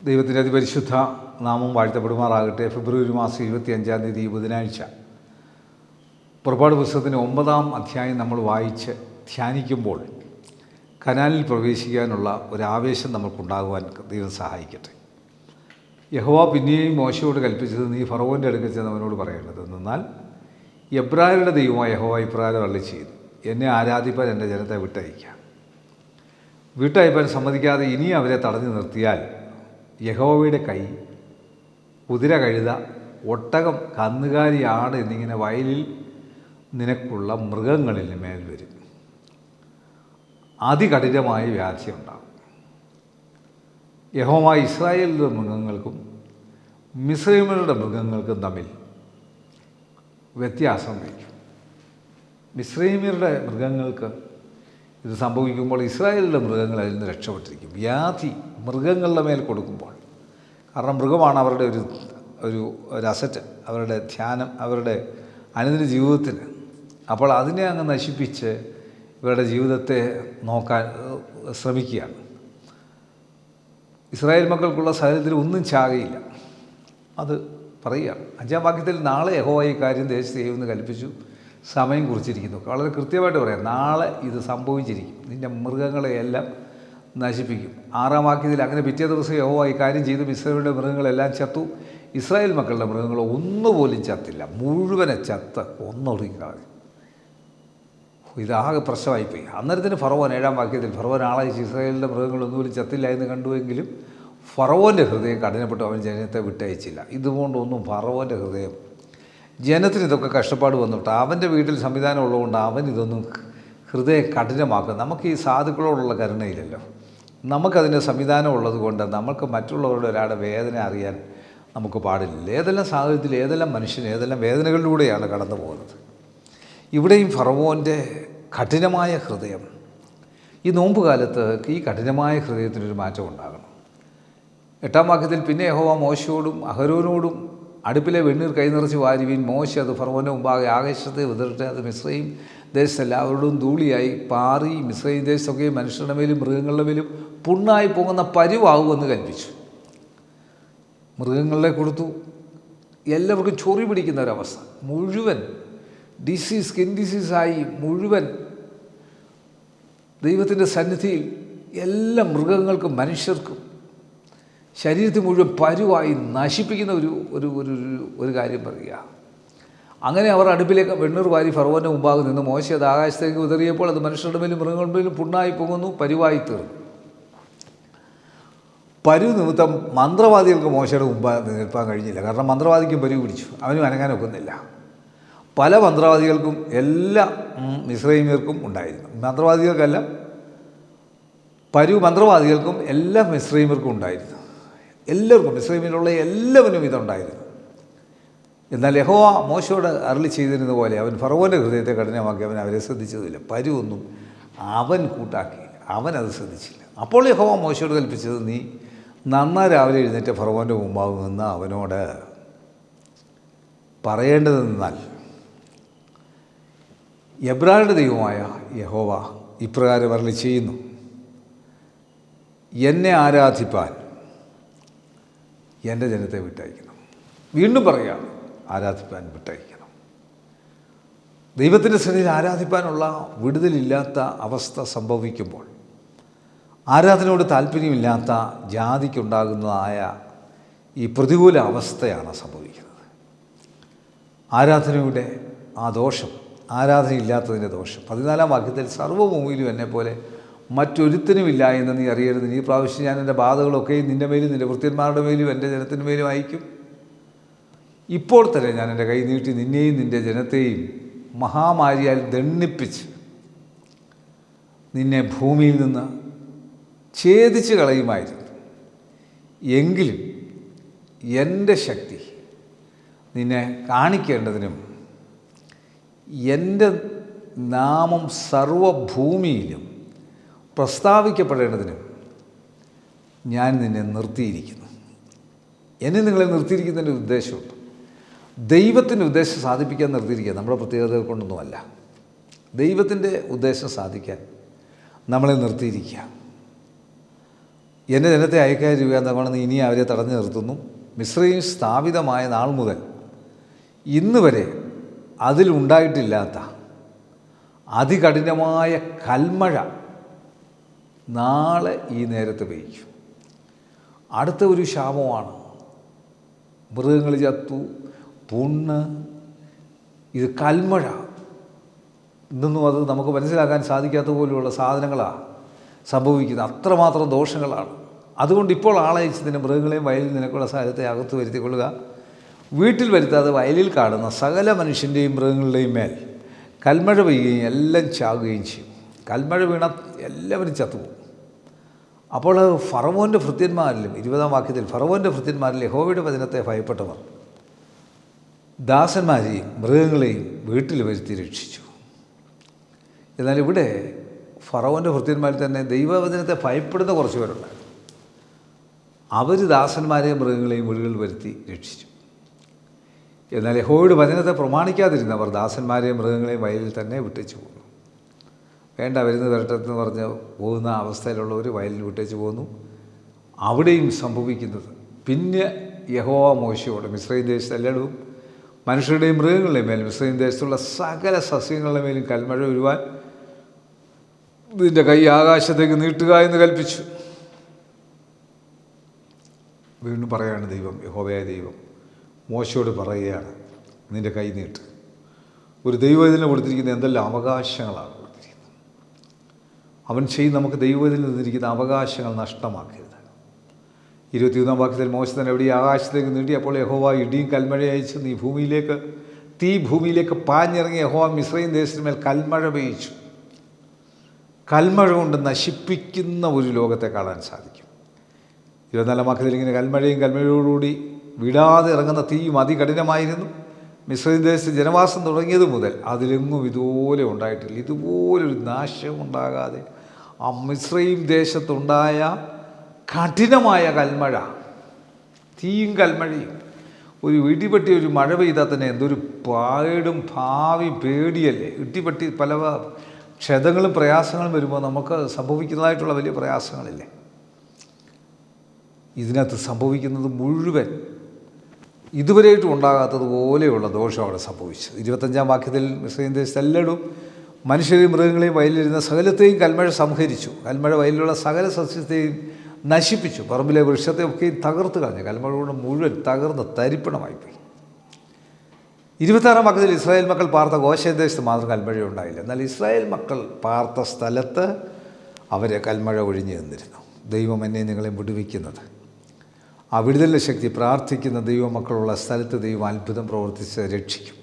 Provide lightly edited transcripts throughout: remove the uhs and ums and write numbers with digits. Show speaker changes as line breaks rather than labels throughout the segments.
ദൈവത്തിൻ്റെ അതിപരിശുദ്ധ നാമം വാഴ്ത്തപ്പെടുമാറാകട്ടെ. ഫെബ്രുവരി മാസം 25-ാം തീയതി ബുധനാഴ്ച പുറപ്പാട് പുസ്തകത്തിൻ്റെ 9-ാം അധ്യായം നമ്മൾ വായിച്ച് ധ്യാനിക്കുമ്പോൾ കനാനിൽ പ്രവേശിക്കാനുള്ള ഒരാവേശം നമുക്കുണ്ടാകുവാൻ ദൈവം സഹായിക്കട്ടെ. യഹോവ പിന്നെയും മോശയോട് കൽപ്പിച്ചത്, നീ ഫറവോൻ്റെ അടുക്കൽ ചെന്ന് അവനോട് പറയേണ്ടത് എന്നാൽ എബ്രായരുടെ ദൈവമായ യഹോവ ഇപ്രകാരം അരുളിച്ചെയ്തു, എന്നെ ആരാധിപ്പാൻ എൻ്റെ ജനത്തെ വിട്ടയപ്പാൻ സമ്മതിക്കാതെ ഇനി അവരെ തടഞ്ഞു നിർത്തിയാൽ യഹോവയുടെ കൈ കുതിര, കഴുത, ഒട്ടകം, കന്നുകാലി, ആട് എന്നിങ്ങനെ വയലിൽ നിനക്കുള്ള മൃഗങ്ങളിൽ മേൽ വരും. അതികഠിനമായ വ്യാധി ഉണ്ടാകും. യഹോവ ഇസ്രായേലിൻ്റെ മൃഗങ്ങൾക്കും മിസ്രയീമ്യരുടെ മൃഗങ്ങൾക്കും തമ്മിൽ വ്യത്യാസം വയ്ക്കും. മിസ്രയീമ്യരുടെ മൃഗങ്ങൾക്ക് ഇത് സംഭവിക്കുമ്പോൾ ഇസ്രായേലിൻ്റെ മൃഗങ്ങൾ അതിൽ നിന്ന് രക്ഷപ്പെട്ടിരിക്കും. വ്യാധി മൃഗങ്ങളുടെ മേൽ കൊടുക്കുമ്പോൾ, കാരണം മൃഗമാണ് അവരുടെ ഒരു അസറ്റ്, അവരുടെ ധ്യാനം, അവരുടെ അനുദിന ജീവിതത്തിന്. അപ്പോൾ അതിനെ അങ്ങ് നശിപ്പിച്ച് ഇവരുടെ ജീവിതത്തെ നോക്കാൻ ശ്രമിക്കുകയാണ്. ഇസ്രായേൽ മക്കൾക്കുള്ള സകലത്തിൽ ഒന്നും ചാകയില്ല. അത് പറയുകയാണ് 5-ാം വാക്യത്തിൽ, നാളെ യഹോവ ഈ കാര്യം ദേശത്ത് ചെയ്യുമെന്ന് കൽപ്പിച്ചു, സമയം കുറിച്ചിരിക്കുന്നു. വളരെ കൃത്യമായിട്ട് പറയാം, നാളെ ഇത് സംഭവിച്ചിരിക്കും, നിൻ്റെ മൃഗങ്ങളെയെല്ലാം നശിപ്പിക്കും. 6-ാം വാക്യത്തിൽ, അങ്ങനെ പിറ്റേ ദിവസം യഹോവ ഈ കാര്യം ചെയ്തു, ഇസ്രായേലിൻ്റെ മൃഗങ്ങളെല്ലാം ചത്തു, ഇസ്രായേൽ മക്കളുടെ മൃഗങ്ങൾ ഒന്നുപോലും ചത്തില്ല, മുഴുവനെ ചത്ത് ഒന്നൊടുങ്ങിക്കളഞ്ഞു. ഇതാകെ പ്രശ്നമായിപ്പോയി. അന്നേരത്തിന് ഫറവോൻ 7-ാം വാക്യത്തിൽ, ഫറവോൻ ആളയച്ച് ഇസ്രായേലിൻ്റെ മൃഗങ്ങളൊന്നുപോലും ചത്തില്ല എന്ന് കണ്ടുവെങ്കിലും ഫറവോൻ്റെ ഹൃദയം കഠിനപ്പെട്ടു, അവൻ ജനത്തെ വിട്ടയച്ചില്ല. ഇതുകൊണ്ടൊന്നും ഫറവോൻ്റെ ഹൃദയം, ജനത്തിന് ഇതൊക്കെ കഷ്ടപ്പാട് വന്നിട്ട് അവൻ്റെ വീട്ടിൽ സംവിധാനം ഉള്ളതുകൊണ്ട് അവൻ ഇതൊന്നും ഹൃദയം കഠിനമാക്കും. നമുക്ക് ഈ സാധുക്കളോടുള്ള കരുണയില്ലല്ലോ, നമുക്കതിൻ്റെ സംവിധാനം ഉള്ളത് കൊണ്ട് നമുക്ക് മറ്റുള്ളവരുടെ ഒരാളുടെ വേദന അറിയാൻ നമുക്ക് പാടില്ല. ഏതെല്ലാം സാഹചര്യത്തിൽ ഏതെല്ലാം മനുഷ്യൻ ഏതെല്ലാം വേദനകളിലൂടെയാണ് കടന്നു പോകുന്നത്. ഇവിടെയും ഫറവോൻ്റെ കഠിനമായ ഹൃദയം, ഈ നോമ്പ് കാലത്ത് ഈ കഠിനമായ ഹൃദയത്തിനൊരു മാറ്റം ഉണ്ടാകണം. 8-ാം വാക്യത്തിൽ, പിന്നെ യഹോവ മോശയോടും അഹരോനോടും അടുപ്പിലെ വെണ്ണീർ കൈനിറച്ച് വാരുവീൻ, മോശ അത് ഫറവോൻ്റെ മുമ്പാകെ ആകാശത്തെ വിതറട്ടെ, അത് മിസ്രയീം ദേശത്തെല്ലാവരോടും ധൂളിയായി പാറി മിസ്രയീം ദേശത്തൊക്കെ മനുഷ്യരുടെ മേലും മൃഗങ്ങളുടെ മേലും പുണ്ണായി പോകുന്ന പരുവാകുമെന്ന് കൽപ്പിച്ചു. മൃഗങ്ങളെ കൊടുത്തു, എല്ലാവർക്കും ചൊറി പിടിക്കുന്ന ഒരവസ്ഥ, മുഴുവൻ ഡിസീസ്, സ്കിൻ ഡിസീസായി മുഴുവൻ ദൈവത്തിൻ്റെ സന്നിധിയിൽ എല്ലാ മൃഗങ്ങൾക്കും മനുഷ്യർക്കും ശരീരത്തിൽ മുഴുവൻ പരുവായി നശിപ്പിക്കുന്ന ഒരു കാര്യം പറയുക. അങ്ങനെ അവർ അടുപ്പിലേക്ക് വെണ്ണീർ വാരി ഫറവോൻ്റെ മുമ്പാകെ നിന്ന്, മോശ അത് ആകാശത്തേക്ക് വിതറിയപ്പോൾ അത് മനുഷ്യരുടെ മേലും മൃഗങ്ങളുടെ മേലും പുണ്ണായി പോകുന്നു, പരുവായി തീർന്നു. പരു നിമിത്തം മന്ത്രവാദികൾക്ക് മോശയുടെ മുമ്പ് നിൽപ്പാൻ കഴിഞ്ഞില്ല. കാരണം മന്ത്രവാദിക്കും പരു പിടിച്ചു, അവനും അനങ്ങാൻ ഒക്കുന്നില്ല. പല മന്ത്രവാദികൾക്കും എല്ലാ മിസ്രയീമ്യർക്കും ഉണ്ടായിരുന്നു. മന്ത്രവാദികൾക്കല്ല, മന്ത്രവാദികൾക്കും എല്ലാ മിസ്രയീമ്യർക്കും ഉണ്ടായിരുന്നു. എല്ലാവർക്കും, മിസ്രയീമിലുള്ള എല്ലാവരും ഇതുണ്ടായിരുന്നു. എന്നാൽ യഹോവ മോശയോട് അരുളി ചെയ്തിരുന്ന പോലെ അവൻ ഫറവോൻ്റെ ഹൃദയത്തെ കഠിനമാക്കി, അവൻ അവരെ ശ്രദ്ധിച്ചതില്ല. പരുവൊന്നും അവൻ കൂട്ടാക്കിയില്ല, അവനത് ശ്രദ്ധിച്ചില്ല. അപ്പോൾ യഹോവ മോശയോട് കൽപ്പിച്ചത്, നീ നന്നായി രാവിലെ എഴുന്നേറ്റ് ഫറവോൻ്റെ മുമ്പാകെ നിന്ന് അവനോട് പറയേണ്ടതെന്നാൽ, എബ്രായരുടെ ദൈവമായ യഹോവ ഇപ്രകാരം അരുളി ചെയ്യുന്നു, എന്നെ ആരാധിപ്പാൻ എൻ്റെ ജനത്തെ വിട്ടയക്കണം. വീണ്ടും പറയാം, ആരാധിപ്പാൻ വിട്ടയക്കണം. ദൈവത്തിൻ്റെ സന്നിധിയിൽ ആരാധിപ്പാനുള്ള വിടുതലില്ലാത്ത അവസ്ഥ സംഭവിക്കുമ്പോൾ, ആരാധനയോട് താല്പര്യമില്ലാത്ത ജാതിക്കുണ്ടാകുന്നതായ ഈ പ്രതികൂല അവസ്ഥയാണ് സംഭവിക്കുന്നത്. ആരാധനയുടെ ആ ദോഷം, ആരാധനയില്ലാത്തതിൻ്റെ ദോഷം. 14-ാം വാക്യത്തിൽ, സർവ്വഭൂമിയിലും എന്നെപ്പോലെ മറ്റൊരുത്തനുമില്ല എന്ന് നീ അറിയരുത്. ഈ പ്രാവശ്യം ഞാൻ എൻ്റെ ബാധകളൊക്കെയും നിൻ്റെ മേലും നിൻ്റെ വൃത്യന്മാരുടെ മേലും എൻ്റെ ജനത്തിൻ്റെ മേലും അയക്കും. ഇപ്പോൾ തന്നെ ഞാൻ എൻ്റെ കൈ നീട്ടി നിന്നെയും നിൻ്റെ ജനത്തെയും മഹാമാരിയാൽ ദണ്ഡിപ്പിച്ച് നിന്നെ ഭൂമിയിൽ നിന്ന് ഛേദിച്ച് കളയുമായിരുന്നു. എങ്കിലും എൻ്റെ ശക്തി നിന്നെ കാണിക്കേണ്ടതിനും എൻ്റെ നാമം സർവ്വഭൂമിയിലും പ്രസ്താവിക്കപ്പെടേണ്ടതിനും ഞാൻ നിന്നെ നിർത്തിയിരിക്കുന്നു. എന്നെ നിങ്ങളെ നിർത്തിയിരിക്കുന്നതിൻ്റെ ഉദ്ദേശമുണ്ട്. ദൈവത്തിൻ്റെ ഉദ്ദേശം സാധിപ്പിക്കാൻ നിർത്തിയിരിക്കുക, നമ്മുടെ പ്രത്യേകതകൾ കൊണ്ടൊന്നുമല്ല. ദൈവത്തിൻ്റെ ഉദ്ദേശം സാധിക്കാൻ നമ്മളെ നിർത്തിയിരിക്കുക. എൻ്റെ ജനത്തെ അയക്കാതിരിക്കുക എന്നതാണ് ഇനി അവരെ തടഞ്ഞു നിർത്തുന്നു. മിസ്രയീം സ്ഥാപിതമായ നാൾ മുതൽ ഇന്ന് വരെ അതിലുണ്ടായിട്ടില്ലാത്ത അതികഠിനമായ കൽമഴ നാളെ ഈ നേരത്ത് പെയ്യും. അടുത്ത ഒരു ശാപമാണ്. മൃഗങ്ങൾ ചത്തു, പുണ്ണ്, ഇത് കൽമഴ. ഇതൊന്നും അത് നമുക്ക് മനസ്സിലാക്കാൻ സാധിക്കാത്ത പോലെയുള്ള സാധനങ്ങളാണ് സംഭവിക്കുന്നത്. അത്രമാത്രം ദോഷങ്ങളാണ്. അതുകൊണ്ട് ഇപ്പോൾ ആളയച്ചതിന് മൃഗങ്ങളെയും വയലിൽ നിനക്കുള്ള സ്ഥലത്തെ അകത്ത് വരുത്തിക്കൊള്ളുക. വീട്ടിൽ വരുത്താതെ വയലിൽ കാണുന്ന സകല മനുഷ്യൻ്റെയും മൃഗങ്ങളുടെയും മേൽ കൽമഴ പെയ്യുകയും എല്ലാം ചാകുകയും ചെയ്യും. കൽമഴ വീണ എല്ലാവരും ചത്തുപോകും. അപ്പോൾ ഫറവോൻ്റെ ഭൃത്യന്മാരിലും 20-ാം വാക്യത്തിൽ ഫറവോൻ്റെ ഭൃത്യന്മാരിൽ യഹോവയുടെ വചനത്തെ ഭയപ്പെട്ടവർ ദാസന്മാരെയും മൃഗങ്ങളെയും വീട്ടിൽ വരുത്തി രക്ഷിച്ചു. എന്നാൽ ഇവിടെ ഫറവോൻ്റെ ഭൃത്യന്മാരിൽ തന്നെ ദൈവവചനത്തെ ഭയപ്പെടുന്ന കുറച്ച് പേരുണ്ട്. അവർ ദാസന്മാരെയും മൃഗങ്ങളെയും വീടുകളിൽ വരുത്തി രക്ഷിച്ചു. എന്നാൽ യഹോവയുടെ വചനത്തെ പ്രമാണിക്കാതിരുന്നവർ ദാസന്മാരെയും മൃഗങ്ങളെയും വയലിൽ തന്നെ വിട്ടേച്ചു പോകുന്നു. വേണ്ട, വരുന്ന വരട്ടെന്ന് പറഞ്ഞ് പോകുന്ന അവസ്ഥയിലുള്ളവർ വയലിൽ വിട്ടേച്ച് പോകുന്നു. അവിടെയും സംഭവിക്കുന്നത് പിന്നെ യഹോവ മോശയോട് മിസ്രയീം ദേശത്തെല്ലായിടവും മനുഷ്യരുടെയും മൃഗങ്ങളുടെയും മേലും മിസ്രയീം ദേശത്തുള്ള സകല സസ്യങ്ങളുടെ മേലും കൽമഴ വരുവാൻ നിൻ്റെ കൈ ആകാശത്തേക്ക് നീട്ടുക എന്ന് കൽപ്പിച്ചു. വീണ്ടും പറയാണ് ദൈവം, യഹോവയായ ദൈവം മോശയോട് പറയുകയാണ്, നിൻ്റെ കൈ നീട്ട്. ഒരു ദൈവത്തിന് കൊടുത്തിരിക്കുന്ന എന്തെല്ലാം അവകാശങ്ങളാണ് കൊടുത്തിരിക്കുന്നത്. അവൻ നമുക്ക് ദൈവത്തിൽ നിന്നിരിക്കുന്ന അവകാശങ്ങൾ നഷ്ടമാക്കരുത്. 21-ാം വാക്യത്തിൽ മോശ തന്നെ എവിടെ ആകാശത്തേക്ക് നീട്ടി. അപ്പോൾ യഹോവ ഇടിയും കൽമഴ അയച്ച് തീ ഭൂമിയിലേക്ക് പാഞ്ഞിറങ്ങി യഹോവ മിസ്രയീം ദേശത്തിന്മേൽ കൽമഴ പെയ്യിച്ചു. കൽമഴ കൊണ്ട് നശിപ്പിക്കുന്ന ഒരു ലോകത്തെ കാണാൻ സാധിക്കും. 24-ാം വാക്യത്തിൽ ഇങ്ങനെ കൽമഴയോടുകൂടി വിടാതെ ഇറങ്ങുന്ന തീയും അതികഠിനമായിരുന്നു. മിസ്രയീം ദേശത്ത് ജനവാസം തുടങ്ങിയത് മുതൽ അതിലെങ്ങും ഇതുപോലെ ഉണ്ടായിട്ടില്ല. ഇതുപോലൊരു നാശമുണ്ടാകാതെ ആ മിസ്രയീം ദേശത്തുണ്ടായ കഠിനമായ കൽമഴ, തീയും കൽമഴയും. ഒരു ഇടിപെട്ടി ഒരു മഴ പെയ്താൽ തന്നെ എന്തൊരു ഭാവി പേടിയല്ലേ. ഇടിപെട്ടി പല ക്ഷതങ്ങളും പ്രയാസങ്ങളും വരുമ്പോൾ നമുക്ക് സംഭവിക്കുന്നതായിട്ടുള്ള വലിയ പ്രയാസങ്ങളില്ലേ. ഇതിനകത്ത് സംഭവിക്കുന്നത് മുഴുവൻ ഇതുവരെയായിട്ടും ഉണ്ടാകാത്തതുപോലെയുള്ള ദോഷം അവിടെ സംഭവിച്ചു. 25-ാം വാക്യത്തിൽ മിസ്രയീം ദേശത്ത് എല്ലായിടും മനുഷ്യരെയും മൃഗങ്ങളെയും വയലിലിരുന്ന സകലത്തെയും കൽമഴ സംഹരിച്ചു. കൽമഴ വയലിലുള്ള സകല സസ്യത്തെയും നശിപ്പിച്ചു. പറമ്പിലെ വൃക്ഷത്തെയൊക്കെയും തകർത്ത് കളഞ്ഞു. കൽമഴ കൊണ്ട് മുഴുവൻ തകർന്ന് തരിപ്പണമായിപ്പോയി. 26-ാം വാക്യത്തിൽ ഇസ്രായേൽ മക്കൾ പാർത്ത ഗോശേൻ ദേശത്ത് മാത്രം കൽമഴ ഉണ്ടായില്ല. എന്നാൽ ഇസ്രായേൽ മക്കൾ പാർത്ത സ്ഥലത്ത് അവരെ കൽമഴ ഒഴിഞ്ഞു നിന്നിരുന്നു. ദൈവം എന്നെ നിങ്ങളെ വിടുവിക്കുന്നത്, ആ വിടുതലിൻ്റെ ശക്തി പ്രാർത്ഥിക്കുന്ന ദൈവമക്കളുള്ള സ്ഥലത്ത് ദൈവം അത്ഭുതം പ്രവർത്തിച്ച് രക്ഷിക്കും.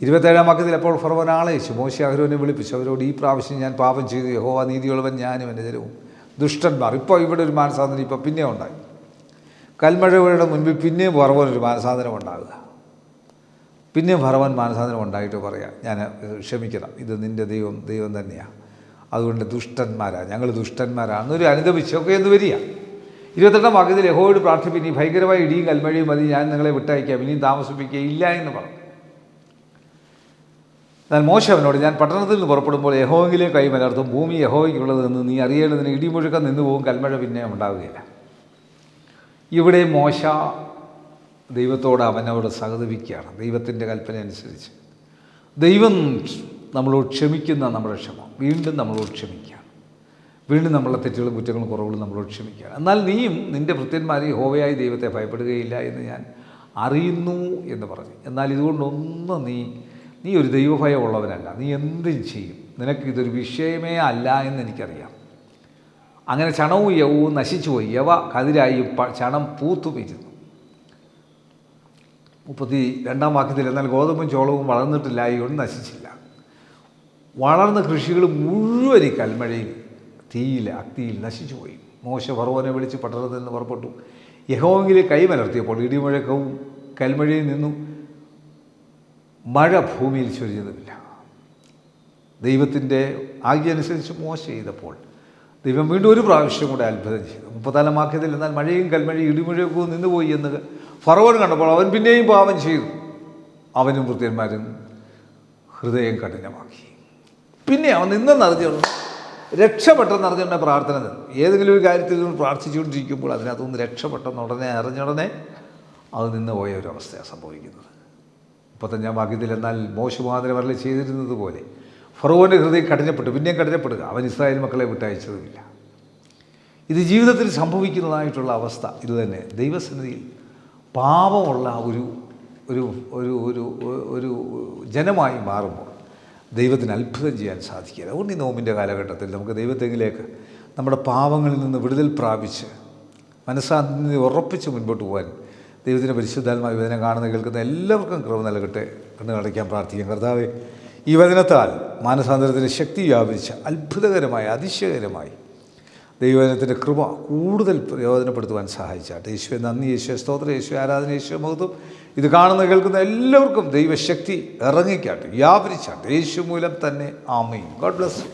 27-ാം വാക്യത്തിൽ അപ്പോൾ ഫറവോൻ ആളയച്ചു. മോശെ അഹരോനെ വിളിപ്പിച്ചു. അവരോട്, ഈ പ്രാവശ്യം ഞാൻ പാപം ചെയ്തു. യഹോവ നീതിയുള്ളവൻ, ഞാനും എൻ്റെ ജനവും ദുഷ്ടന്മാർ. ഇപ്പോൾ ഇവിടെ ഒരു മാനസാന്തരം ഇപ്പോൾ പിന്നെ ഉണ്ടായി. കൽമഴയുടെ മുൻപിൽ പിന്നെയും ഫറവോനൊരു മാനസാന്തരം ഉണ്ടാകുക. പിന്നെയും ഫറവോൻ മാനസാന്തരം ഉണ്ടായിട്ട് പറയാം, ഞാൻ ക്ഷമിക്കണം, ഇത് നിൻ്റെ ദൈവം തന്നെയാണ്, അതുകൊണ്ട് ഞങ്ങൾ ദുഷ്ടന്മാരാണെന്നൊരു അനുദപിച്ചൊക്കെ എന്ന് വരിക. 28-ാം വാക്യത്തിൽ യഹോവയോട് പ്രാർത്ഥിപ്പിൻ, ഈ ഭയങ്കരമായ ഇടിയും കൽമഴയും മതി, ഞാൻ നിങ്ങളെ വിട്ടയക്കാം, ഇനിയും താമസിപ്പിക്കുകയില്ല എന്ന് പറഞ്ഞു. എന്നാൽ മോശ അവനോട്, ഞാൻ പട്ടണത്തിൽ നിന്ന് പുറപ്പെടുമ്പോൾ യഹോവയിലെ കൈ മലർത്തും, ഭൂമി യഹോവയ്ക്കുള്ളതെന്ന് നീ അറിയേണ്ടതിന് ഇടിമുഴക്കം നിന്ന് പോകും, കൽമഴ പിന്നെ ഉണ്ടാവുകയില്ല. ഇവിടെ മോശ ദൈവത്തോട് അവനോട് സഹതപിക്കുകയാണ്. ദൈവത്തിൻ്റെ കൽപ്പന അനുസരിച്ച് ദൈവം നമ്മളോട് ക്ഷമിക്കുന്ന നമ്മുടെ ക്ഷമ വീണ്ടും നമ്മളോട് ക്ഷമിക്കുകയാണ്. വീണ്ടും നമ്മളെ തെറ്റുകളും കുറ്റങ്ങളും കുറവുകളും നമ്മളോട് ക്ഷമിക്കുകയാണ്. എന്നാൽ നീയും നിൻ്റെ ഭൃത്യന്മാരെ യഹോവയായ ദൈവത്തെ ഭയപ്പെടുകയില്ല എന്ന് ഞാൻ അറിയുന്നു എന്ന് പറഞ്ഞു. എന്നാൽ ഇതുകൊണ്ടൊന്നും നീ ഒരു ദൈവഭയമുള്ളവനല്ല. നീ എന്തും ചെയ്യും, നിനക്കിതൊരു വിഷയമേ അല്ല എന്ന് എനിക്കറിയാം. അങ്ങനെ ചണവും യവവും നശിച്ചുപോയി. യവ കതിരായി ചണം പൂത്തുമിരുന്നു. 32-ാം വാക്യത്തിൽ എന്നാൽ ഗോതമ്പും ചോളവും വളർന്നിട്ടില്ലായതുകൊണ്ട് നശിച്ചില്ല. വളർന്ന കൃഷികൾ മുഴുവൻ ഈ കൽമഴയിൽ അഗ്നിയിൽ നശിച്ചുപോയി. മോശ ഫറവോനെ വിളിച്ച് പട്ടണത്തിൽ നിന്ന് പുറപ്പെട്ടു. യഹോവയിലെ കൈ മലർത്തിയപ്പോൾ ഇടിമുഴക്കവും കൽമഴയിൽ നിന്നും മഴ ഭൂമിയിൽ ചൊരിഞ്ഞതുമില്ല. ദൈവത്തിൻ്റെ ആജ്ഞ അനുസരിച്ച് മോശ ചെയ്തപ്പോൾ ദൈവം വീണ്ടും ഒരു പ്രാവശ്യം കൂടെ അത്ഭുതം ചെയ്തു. 34-ാം വാക്യത്തിൽ എന്നാൽ മഴയും കൽമഴയും ഇടിമുഴക്കവും നിന്നുപോയി എന്ന് ഫറവോൻ കണ്ടപ്പോൾ അവൻ പിന്നെയും പാപം ചെയ്തു. അവനും ഭൃത്യന്മാരും ഹൃദയം കഠിനമാക്കി. പിന്നെ അവൻ നിന്നെന്നറിഞ്ഞു രക്ഷപ്പെട്ടെന്ന് അറിഞ്ഞുകൊണ്ട് പ്രാർത്ഥന നിന്ന് ഏതെങ്കിലും ഒരു കാര്യത്തിൽ നിന്ന് പ്രാർത്ഥിച്ചുകൊണ്ടിരിക്കുമ്പോൾ അതിനകത്തുനിന്ന് രക്ഷപ്പെട്ടെന്ന് ഉടനെ അറിഞ്ഞുടനെ അത് നിന്ന് പോയ ഒരു അവസ്ഥയാണ് സംഭവിക്കുന്നത്. 35 വാക്യത്തിൽ, എന്നാൽ മോശ മുഖാന്തരം അരുളി ചെയ്തിരുന്നത് പോലെ ഫറവോൻ്റെ ഹൃദയം കഠിനപ്പെട്ടു, പിന്നെയും കഠിനപ്പെടുക, അവൻ ഇസ്രായേൽ മക്കളെ വിട്ടയച്ചതുമില്ല. ഇത് ജീവിതത്തിൽ സംഭവിക്കുന്നതായിട്ടുള്ള അവസ്ഥ ഇതുതന്നെ. ദൈവസന്നിധിയിൽ പാപമുള്ള ഒരു ഒരു ഒരു ഒരു ഒരു ജനമായി മാറുമ്പോൾ ദൈവത്തിന് അത്ഭുതം ചെയ്യാൻ സാധിക്കില്ല. അതുകൊണ്ട് ഈ നോമ്പിൻ്റെ കാലഘട്ടത്തിൽ നമുക്ക് ദൈവത്തെങ്കിലേക്ക് നമ്മുടെ പാവങ്ങളിൽ നിന്ന് വിടുതൽ പ്രാപിച്ച് മനസ്സാന്തി ഉറപ്പിച്ച് മുൻപോട്ട് പോകാൻ ദൈവത്തിൻ്റെ പരിശുദ്ധാത്മാവ് വചനം കാണുന്ന കേൾക്കുന്ന എല്ലാവർക്കും കൃപ നൽകട്ടെ. കണ്ണു അടയ്ക്കാൻ പ്രാർത്ഥിക്കാം. കർത്താവേ, ഈ വചനത്താൽ മാനസാന്തരത്തിൻ്റെ ശക്തി വ്യാപിച്ച് അത്ഭുതകരമായി അതിശയകരമായി ദൈവവചനത്തിൻ്റെ കൃപ കൂടുതൽ പ്രയോജനപ്പെടുത്തുവാൻ സഹായിച്ചാട്ടെ. യേശുവെ നന്ദി, യേശുവെ സ്തോത്രം, യേശുവെ ആരാധന, യേശുവെ മഹത്വം. ഇത് കാണുന്ന കേൾക്കുന്ന എല്ലാവർക്കും ദൈവശക്തി ഇറങ്ങിക്കാട്ടെ, വ്യാപരിച്ചാട്ടെ. യേശു മൂലം തന്നെ. ആമേൻ. God bless U.